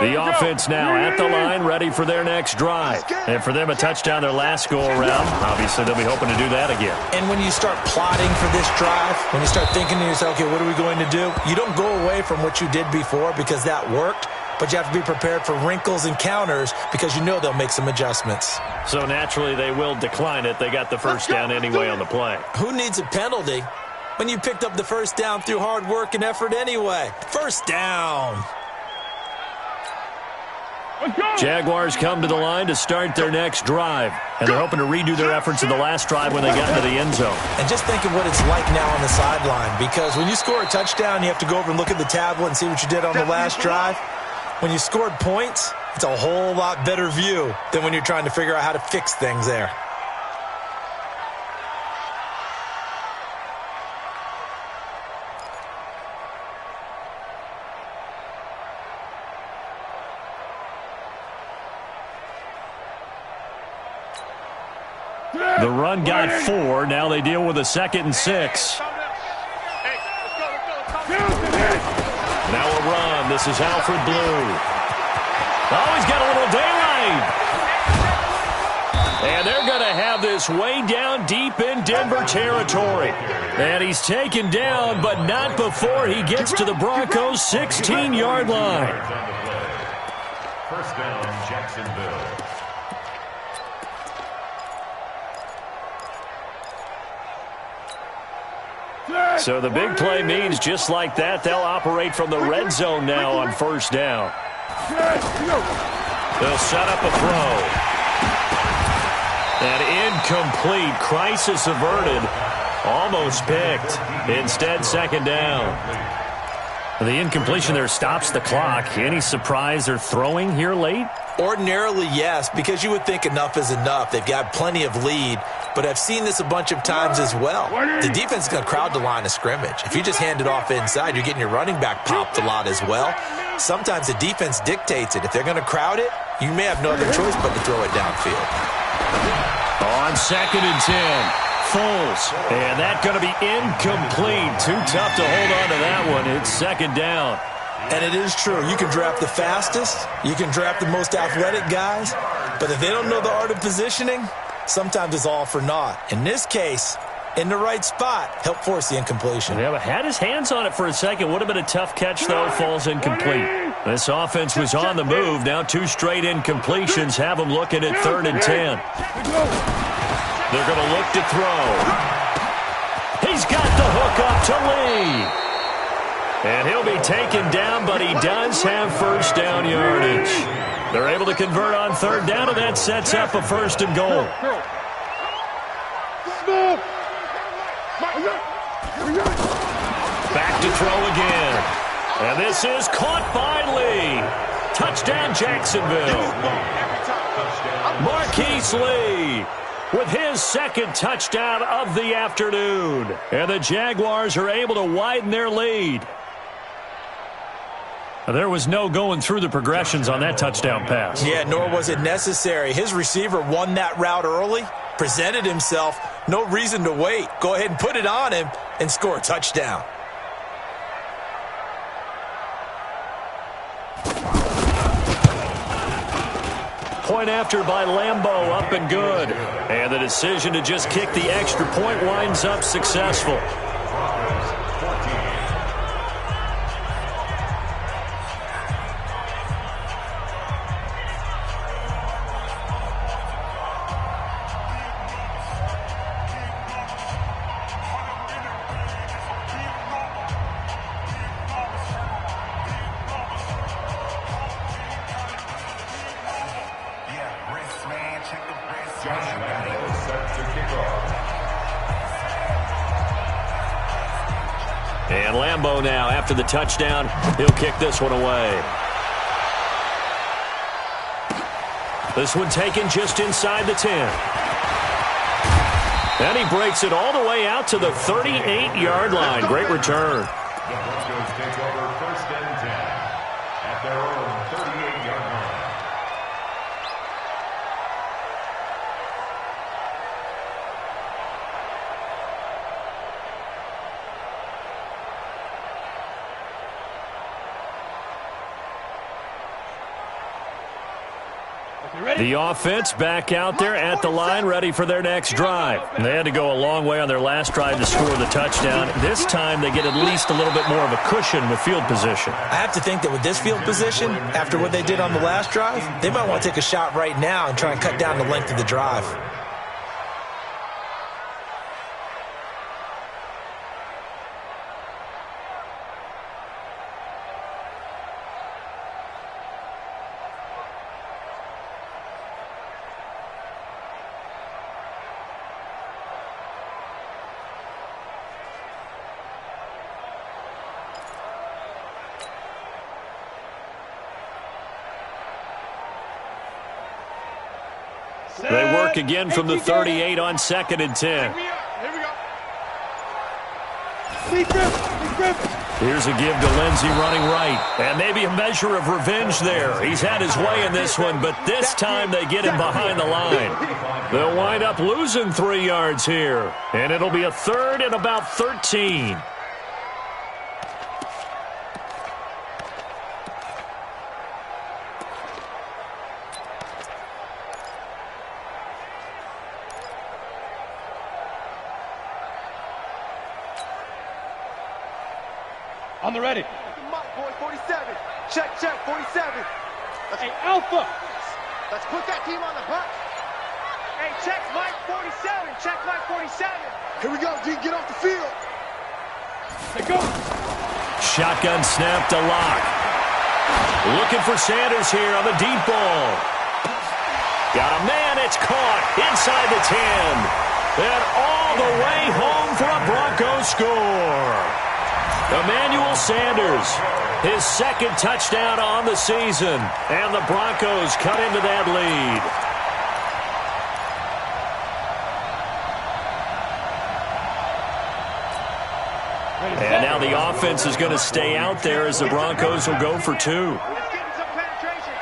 The offense now at the line, ready for their next drive. And for them, a touchdown their last go-around. Obviously, they'll be hoping to do that again. And when you start plotting for this drive, when you start thinking to yourself, okay, what are we going to do? You don't go away from what you did before because that worked, but you have to be prepared for wrinkles and counters because you know they'll make some adjustments. So naturally, they will decline it. They got the first down anyway on the play. Who needs a penalty when you picked up the first down through hard work and effort anyway? First down. Jaguars come to the line to start their next drive. And they're hoping to redo their efforts in the last drive when they got into the end zone. And just think of what it's like now on the sideline. Because when you score a touchdown, you have to go over and look at the tablet and see what you did on the last drive. When you scored points, it's a whole lot better view than when you're trying to figure out how to fix things there. The run got 4. Now they deal with a 2nd and 6. Now a run. This is Alfred Blue. Oh, he's got a little daylight. And they're going to have this way down deep in Denver territory. And he's taken down, but not before he gets to the Broncos' 16-yard line. First down, Jacksonville. So the big play means just like that, they'll operate from the red zone now on first down. They'll set up a throw. And incomplete. Crisis averted. Almost picked. Instead, second down. The incompletion there stops the clock. Any surprise they're throwing here late? Ordinarily, yes, because you would think enough is enough. They've got plenty of lead, but I've seen this a bunch of times as well. The defense is going to crowd the line of scrimmage. If you just hand it off inside, you're getting your running back popped a lot as well. Sometimes the defense dictates it. If they're going to crowd it, you may have no other choice but to throw it downfield. On 2nd and 10. Foles. And that's going to be incomplete. Too tough to hold on to that one. It's second down. And it is true. You can draft the fastest. You can draft the most athletic guys. But if they don't know the art of positioning, sometimes it's all for naught. In this case, in the right spot, help force the incompletion. Yeah, but had his hands on it for a second. Would have been a tough catch, though. Falls incomplete. This offense was on the move. Now 2 straight incompletions have them looking at 3rd and 10. They're going to look to throw. He's got the hook up to Lee. And he'll be taken down, but he does have first down yardage. They're able to convert on 3rd down, and that sets up a 1st and goal. Back to throw again. And this is caught by Lee. Touchdown, Jacksonville. Marquise Lee with his 2nd touchdown of the afternoon. And the Jaguars are able to widen their lead. There was no going through the progressions on that touchdown pass. Yeah, nor was it necessary. His receiver won that route early, presented himself, no reason to wait. Go ahead and put it on him and score a touchdown. point after by Lambeau, up and good. And the decision to just kick the extra point winds up successful. And Lambeau now, after the touchdown, he'll kick this one away. This one taken just inside the 10. And he breaks it all the way out to the 38-yard line. Great return. The Broncos take over 1st and 10 at their own 38-yard line. The offense back out there at the line, ready for their next drive. They had to go a long way on their last drive to score the touchdown. This time they get at least a little bit more of a cushion with field position. I have to think that with this field position, after what they did on the last drive, they might want to take a shot right now and try and cut down the length of the drive. They work again from the 38 on 2nd and 10. Here we go. Here's a give to Lindsey running right. And maybe a measure of revenge there. He's had his way in this one, but this time they get him behind the line. They'll wind up losing 3 yards here. And it'll be a 3rd and about 13. On the ready. Boy, 47. Check, 47. Hey, Alpha. Let's put that team on the hunt. Hey, check Mike 47. Check Mike 47. Here we go, D. Get off the field. Hey, go. Shotgun snap to Locke. Looking for Sanders here on the deep ball. Got a man. It's caught inside the 10. And all the way home for a Broncos score. Emmanuel Sanders, his 2nd touchdown on the season, and the Broncos cut into that lead. And now the offense is going to stay out there as the Broncos will go for 2. Let's get some penetration.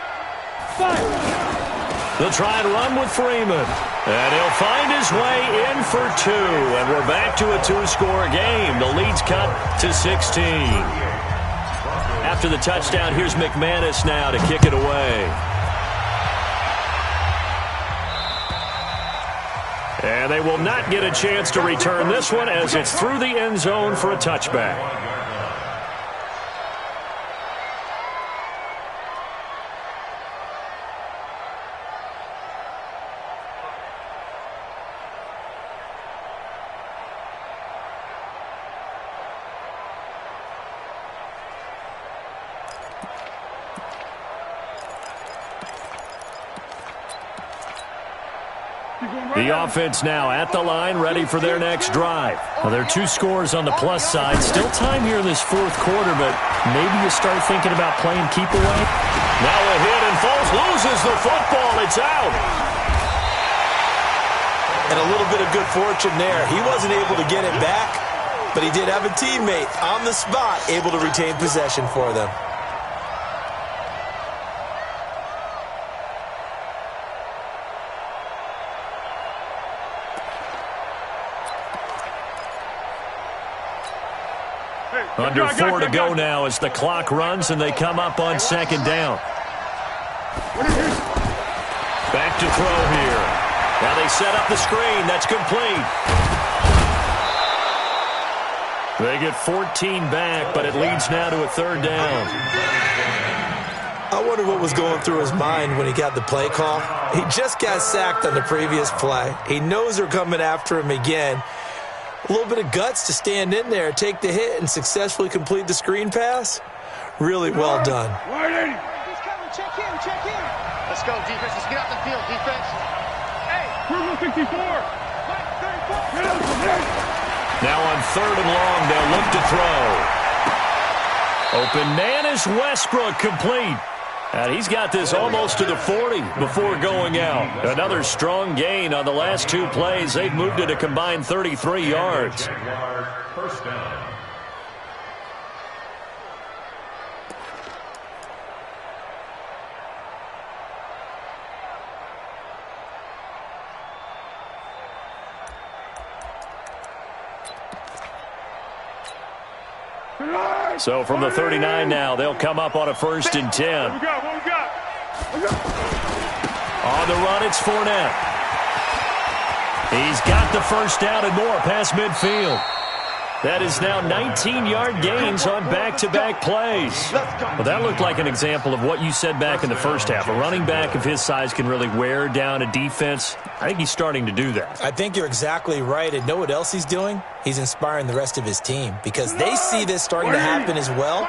They'll try and run with Freeman. And he'll find his way in for 2. And we're back to a 2-score game. The lead's cut to 16. After the touchdown, here's McManus now to kick it away. And they will not get a chance to return this one as it's through the end zone for a touchback. The offense now at the line, ready for their next drive. Well, there are 2 scores on the plus side. Still time here in this 4th quarter, but maybe you start thinking about playing keep away. Now a hit, and Foles loses the football. It's out. And a little bit of good fortune there. He wasn't able to get it back, but he did have a teammate on the spot able to retain possession for them. Under 4 to go now as the clock runs and they come up on 2nd down. Back to throw here. Now they set up the screen. That's complete. They get 14 back, but it leads now to a third down. I wonder what was going through his mind when he got the play call. He just got sacked on the previous play. He knows they're coming after him again. A little bit of guts to stand in there, take the hit, and successfully complete the screen pass. Really well done. He's coming. Check in. Let's go, defense. Let's get out the field, defense. Hey, Purple 64. Mike 34. Get out the field. Now on third and long, they'll look to throw. Open man is Westbrook, complete. And he's got this almost to the 40 before going out. Another strong gain on the last two plays. They've moved it a combined 33 yards. First down. So from the 39 now, they'll come up on a 1st and 10. What we got? On the run, it's Fournette. He's got the first down and more past midfield. That is now 19-yard gains on back-to-back plays. Well, that looked like an example of what you said back in the first half. A running back of his size can really wear down a defense. I think he's starting to do that. I think you're exactly right. And know what else he's doing? He's inspiring the rest of his team because they see this starting to happen as well.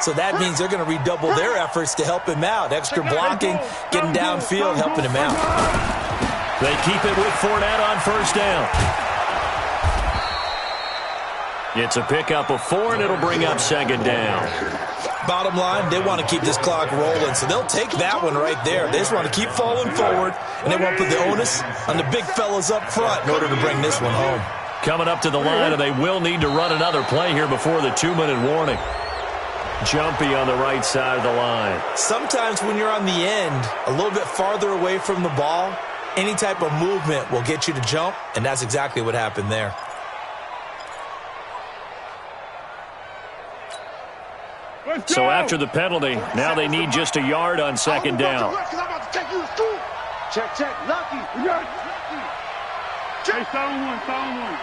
So that means they're going to redouble their efforts to help him out. Extra blocking, getting downfield, helping him out. They keep it with Fournette on first down. It's a pickup of 4, and it'll bring up second down. Bottom line, they want to keep this clock rolling, so they'll take that one right there. They just want to keep falling forward, and they want to put the onus on the big fellas up front in order to bring this one home. Coming up to the line, and they will need to run another play here before the 2-minute warning. Jumpy on the right side of the line. Sometimes when you're on the end, a little bit farther away from the ball, any type of movement will get you to jump, and that's exactly what happened there. So after the penalty, now they need just a yard on second down. Check. Lucky. We got it. Hey, silent one.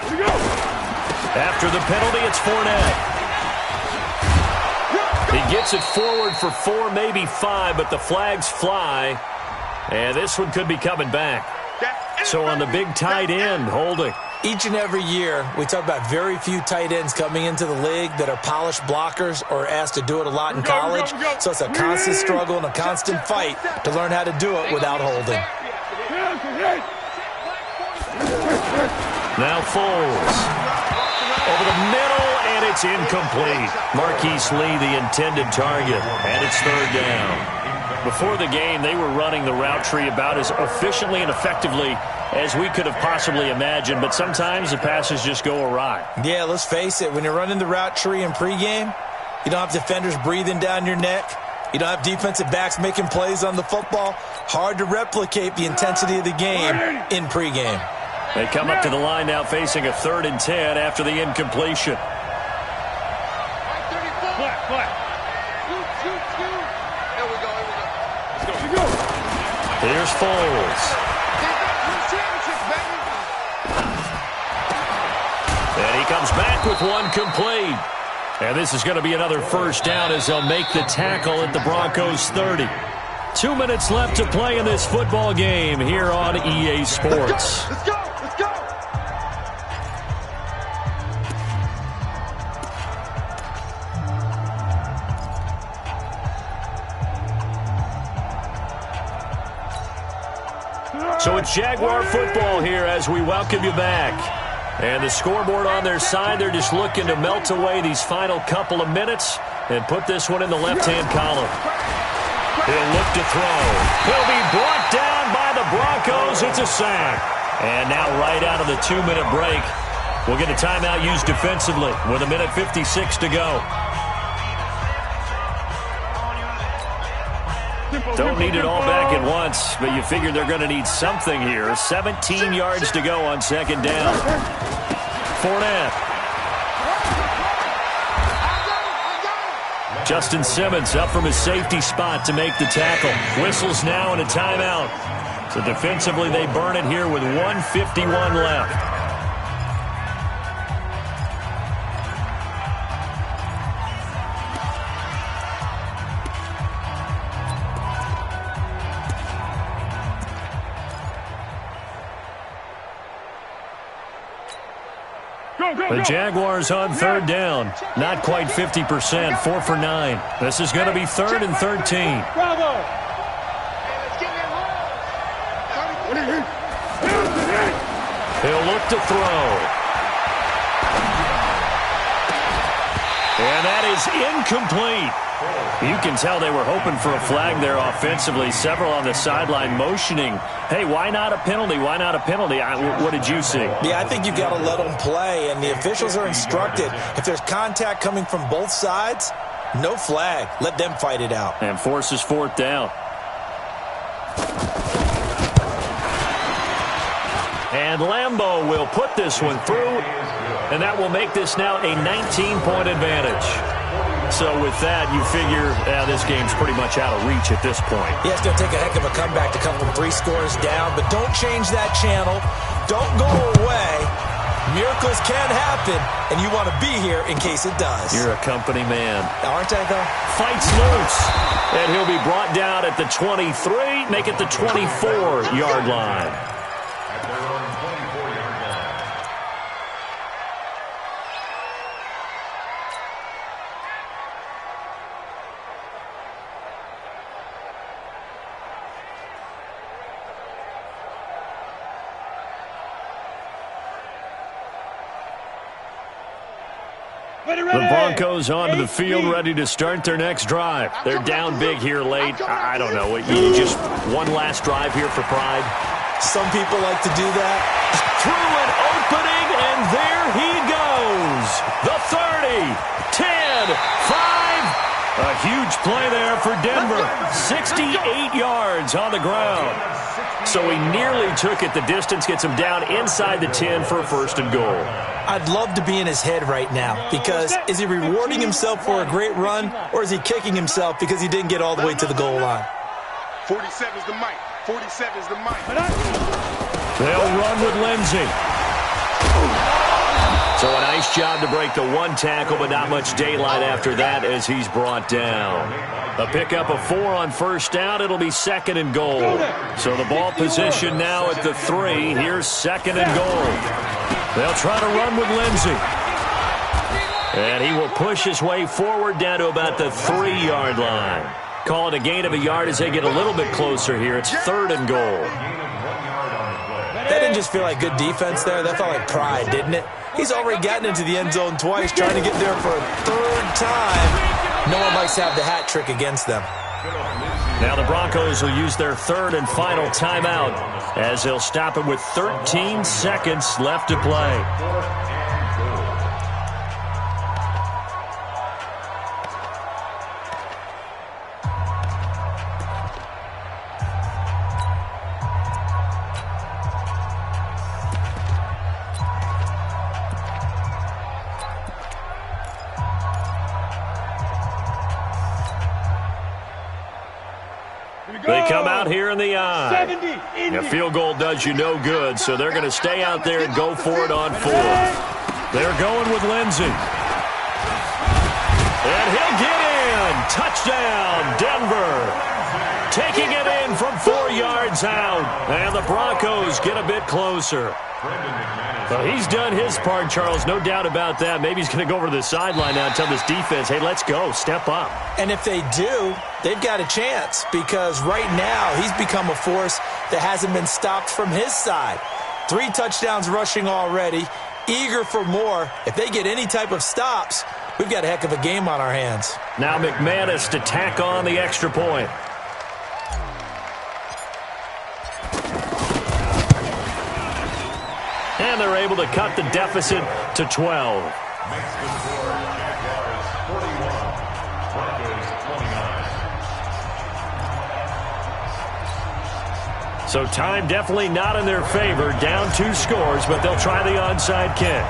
Here we go. After the penalty, it's Fournette. He gets it forward for 4, maybe 5, but the flags fly. And this one could be coming back. So on the big tight end, holding. Each and every year, we talk about very few tight ends coming into the league that are polished blockers or asked to do it a lot in college. So it's a constant struggle and a constant fight to learn how to do it without holding. Now Foles. Over the middle, and it's incomplete. Marquise Lee, the intended target, and it's third down. Before the game, they were running the route tree about as efficiently and effectively as we could have possibly imagined, but sometimes the passes just go awry. Yeah, let's face it. When you're running the route tree in pregame, you don't have defenders breathing down your neck. You don't have defensive backs making plays on the football. Hard to replicate the intensity of the game in pregame. They come up to the line now facing a 3rd and 10 after the incompletion. Flat. Here's Foles. And he comes back with one complete. And this is going to be another first down as they'll make the tackle at the Broncos 30. 2 minutes left to play in this football game here on EA Sports. Let's go. So it's Jaguar football here as we welcome you back. And the scoreboard on their side, they're just looking to melt away these final couple of minutes and put this one in the left-hand column. He'll look to throw. He'll be brought down by the Broncos. It's a sack. And now right out of the 2-minute break, we'll get a timeout used defensively with 1:56 to go. Don't need it all back at once, but you figure they're going to need something here. 17 yards to go on second down. Fournette. Justin Simmons up from his safety spot to make the tackle. Whistles now and a timeout. So defensively, they burn it here with 1:51 left. The Jaguars on third down. Not quite 50%, 4 for 9. This is going to be 3rd and 13. Bravo. He'll look to throw. And that is incomplete. You can tell they were hoping for a flag there offensively. Several on the sideline motioning, hey, why not a penalty? Why not a penalty? What did you see? Yeah, I think you've got to let them play, and the officials are instructed. If there's contact coming from both sides, no flag. Let them fight it out. And forces 4th down. And Lambeau will put this one through, and that will make this now a 19-point advantage. So with that, you figure this game's pretty much out of reach at this point. Yeah, it's going to take a heck of a comeback to come from 3 scores down, but don't change that channel. Don't go away. Miracles can happen, and you want to be here in case it does. You're a company man. Aren't I, though? Fights loose, and he'll be brought down at the 23, make it the 24-yard line. At their own 24-yard line. The Broncos onto the field, ready to start their next drive. They're down big here late. I don't know. You just one last drive here for pride. Some people like to do that. Through an opening, and there he goes. The 30, 10, 5. A huge play there for Denver. 68 yards on the ground. So he nearly took it the distance, gets him down inside the 10 for a 1st and goal. I'd love to be in his head right now, because is he rewarding himself for a great run, or is he kicking himself because he didn't get all the way to the goal line? 47 is the mic. 47 is the mic. They'll run with Lindsey. So a nice job to break the 1 tackle, but not much daylight after that as he's brought down. A pickup of 4 on 1st down. It'll be 2nd and goal. So the ball position now at the 3. Here's 2nd and goal. They'll try to run with Lindsey. And he will push his way forward down to about the 3-yard line. Call it a gain of a yard as they get a little bit closer here. It's 3rd and goal. That didn't just feel like good defense there. That felt like pride, didn't it? He's already gotten into the end zone twice, trying to get there for a 3rd time. No one likes to have the hat trick against them. Now the Broncos will use their 3rd and final timeout as they'll stop it with 13 seconds left to play. They come out here in the eye. A field goal does you no good, so they're going to stay out there and go for it on 4th. They're going with Lindsey. And he'll get in. Touchdown, Denver. Taking it in from 4 yards out. And the Broncos get a bit closer. Well, he's done his part, Charles, no doubt about that. Maybe he's going to go over to the sideline now and tell this defense, hey, let's go, step up. And if they do, they've got a chance, because right now he's become a force that hasn't been stopped from his side. 3 touchdowns rushing already, eager for more. If they get any type of stops, we've got a heck of a game on our hands. Now McManus to tack on the extra point. And they're able to cut the deficit to 12. Makes the score Jaguars 41, Broncos 29. So time definitely not in their favor. Down 2 scores, but they'll try the onside kick.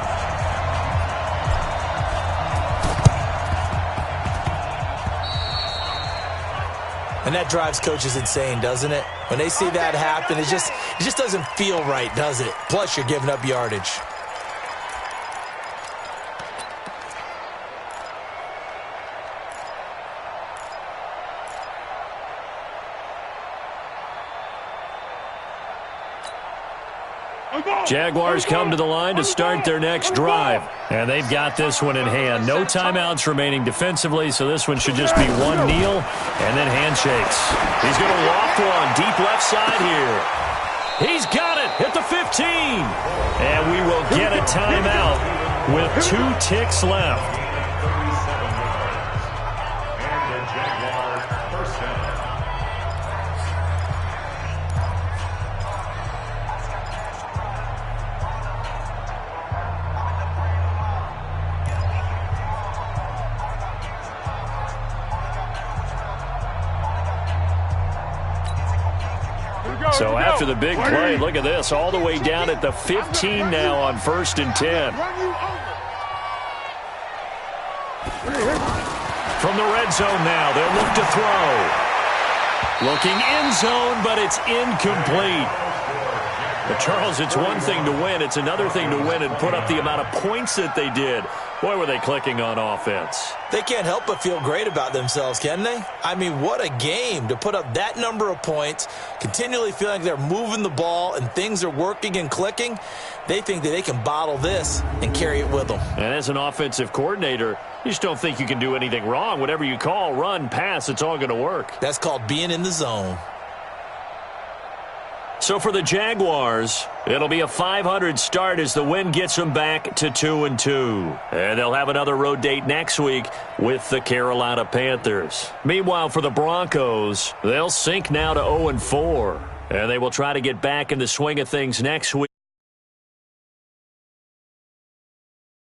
And that drives coaches insane, doesn't it? When they see that happen, it just doesn't feel right, does it? Plus, you're giving up yardage. Jaguars come to the line to start their next drive. And they've got this one in hand. No timeouts remaining defensively, so this one should just be one kneel and then handshakes. He's going to loft one deep left side here. He's got it at the 15. And we will get a timeout with 2 ticks left. And the Jaguars first down. So after the big play, look at this, all the way down at the 15 now on 1st and 10. From the red zone now, they'll look to throw. Looking end zone, but it's incomplete. But Charles, it's one thing to win. It's another thing to win and put up the amount of points that they did. Boy, were they clicking on offense. They can't help but feel great about themselves, can they? I mean, what a game to put up that number of points, continually feeling like they're moving the ball and things are working and clicking. They think that they can bottle this and carry it with them. And as an offensive coordinator, you just don't think you can do anything wrong. Whatever you call, run, pass, it's all going to work. That's called being in the zone. So for the Jaguars, it'll be a .500 start as the win gets them back to 2-2. And they'll have another road date next week with the Carolina Panthers. Meanwhile, for the Broncos, they'll sink now to 0-4. And they will try to get back in the swing of things next week.